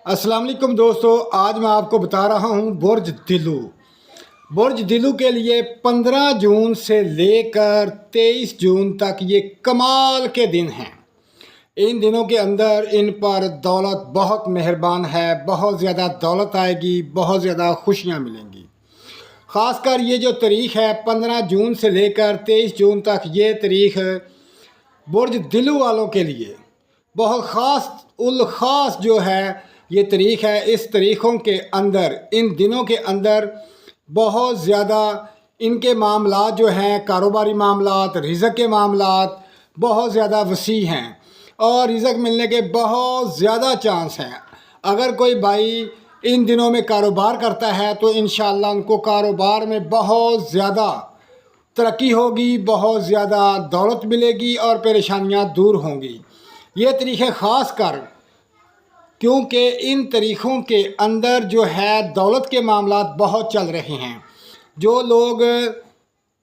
अस्सलाम वालेकुम दोस्तों, आज मैं आपको बता रहा हूँ बुर्ज दिलू। बुर्ज दिलू के लिए 15 जून से लेकर 23 जून तक ये कमाल के दिन हैं। इन दिनों के अंदर इन पर दौलत बहुत मेहरबान है, बहुत ज़्यादा दौलत आएगी, बहुत ज़्यादा खुशियाँ मिलेंगी। ख़ासकर ये जो तारीख़ है 15 जून से लेकर 23 जून तक, ये तारीख़ बुर्ज दिलू वालों के लिए बहुत ख़ास उल ख़ास जो है ये तारीख़ है। इस तारीख़ों के अंदर, इन दिनों के अंदर बहुत ज़्यादा इनके मामलात जो हैं, कारोबारी मामलात, रिज़्क़ के मामलात बहुत ज़्यादा वसी हैं और रिज़्क़ मिलने के बहुत ज़्यादा चांस हैं। अगर कोई भाई इन दिनों में कारोबार करता है तो इंशाअल्लाह उनको कारोबार में बहुत ज़्यादा तरक्की होगी, बहुत ज़्यादा दौलत मिलेगी और परेशानियां दूर होंगी। ये तरीक़े ख़ास कर क्योंकि इन तरीक़ों के अंदर जो है दौलत के मामलात बहुत चल रहे हैं। जो लोग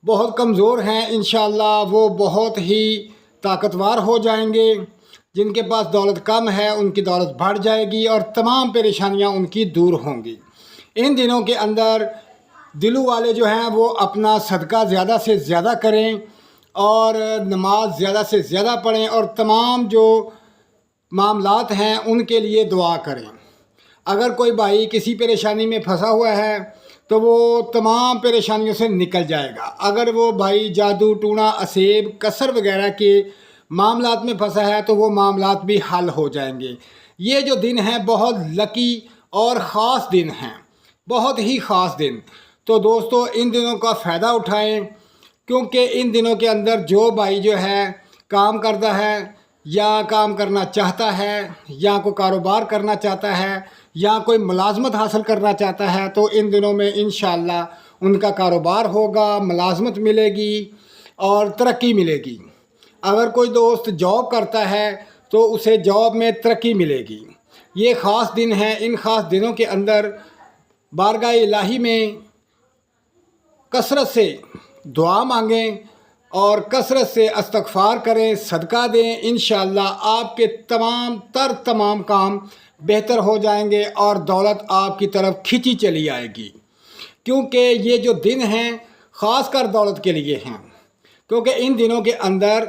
बहुत कमज़ोर हैं इंशाअल्लाह वो बहुत ही ताकतवर हो जाएंगे। जिनके पास दौलत कम है उनकी दौलत बढ़ जाएगी और तमाम परेशानियां उनकी दूर होंगी। इन दिनों के अंदर दिलू वाले जो हैं वो अपना सदका ज़्यादा से ज़्यादा करें और नमाज ज़्यादा से ज़्यादा पढ़ें और तमाम जो मामलात हैं उनके लिए दुआ करें। अगर कोई भाई किसी परेशानी में फंसा हुआ है तो वो तमाम परेशानियों से निकल जाएगा। अगर वो भाई जादू टूना असेब कसर वगैरह के मामलात में फंसा है तो वो मामलात भी हल हो जाएंगे। ये जो दिन है बहुत लकी और ख़ास दिन हैं, बहुत ही ख़ास दिन। तो दोस्तों इन दिनों का फ़ायदा उठाएं क्योंकि इन दिनों के अंदर जो भाई जो है काम करता है या काम करना चाहता है या कोई कारोबार करना चाहता है या कोई मुलाजमत हासिल करना चाहता है तो इन दिनों में इंशाअल्लाह उनका कारोबार होगा, मुलाजमत मिलेगी और तरक्की मिलेगी। अगर कोई दोस्त जॉब करता है तो उसे जॉब में तरक्की मिलेगी। ये ख़ास दिन है। इन ख़ास दिनों के अंदर बारगाह इलाही में कसरत से दुआ मांगें और कसरत से इस्तग़फ़ार करें, सदका दें। इंशाअल्लाह आपके तमाम काम बेहतर हो जाएंगे और दौलत आपकी तरफ खिंची चली आएगी। क्योंकि ये जो दिन हैं ख़ास कर दौलत के लिए हैं, क्योंकि इन दिनों के अंदर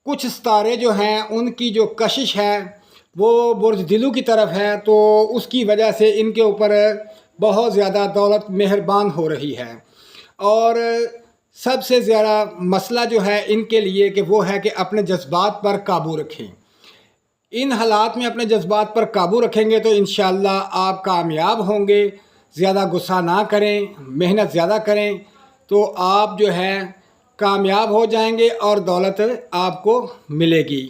कुछ सितारे जो हैं उनकी जो कशिश है वो बुर्ज दिलू की तरफ है, तो उसकी वजह से इनके ऊपर बहुत ज़्यादा दौलत मेहरबान हो रही है। और सबसे ज़्यादा मसला जो है इनके लिए कि वो है कि अपने जज्बात पर काबू रखें। इन हालात में अपने जज्बात पर काबू रखेंगे तो इंशाअल्लाह आप कामयाब होंगे। ज़्यादा गुस्सा ना करें, मेहनत ज़्यादा करें तो आप जो है कामयाब हो जाएंगे और दौलत आपको मिलेगी।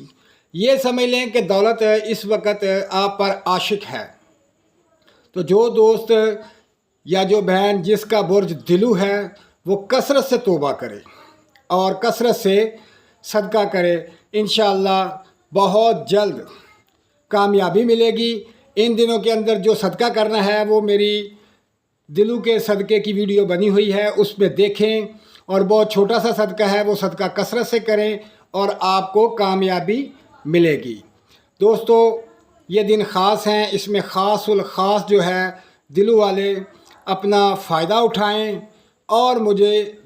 ये समझ लें कि दौलत इस वक्त आप पर आशिक है। तो जो दोस्त या जो बहन जिसका बुर्ज दिलू है वो कसरत से तौबा करे और कसरत से सदका करे। इंशाअल्लाह बहुत जल्द कामयाबी मिलेगी। इन दिनों के अंदर जो सदका करना है वो मेरी दिलू के सदक़े की वीडियो बनी हुई है, उसमें देखें। और बहुत छोटा सा सदका है, वो सदका कसरत से करें और आपको कामयाबी मिलेगी। दोस्तों ये दिन ख़ास हैं, इसमें ख़ास उल ख़ास जो है दिलू वाले अपना फ़ायदा उठाएं और मुझे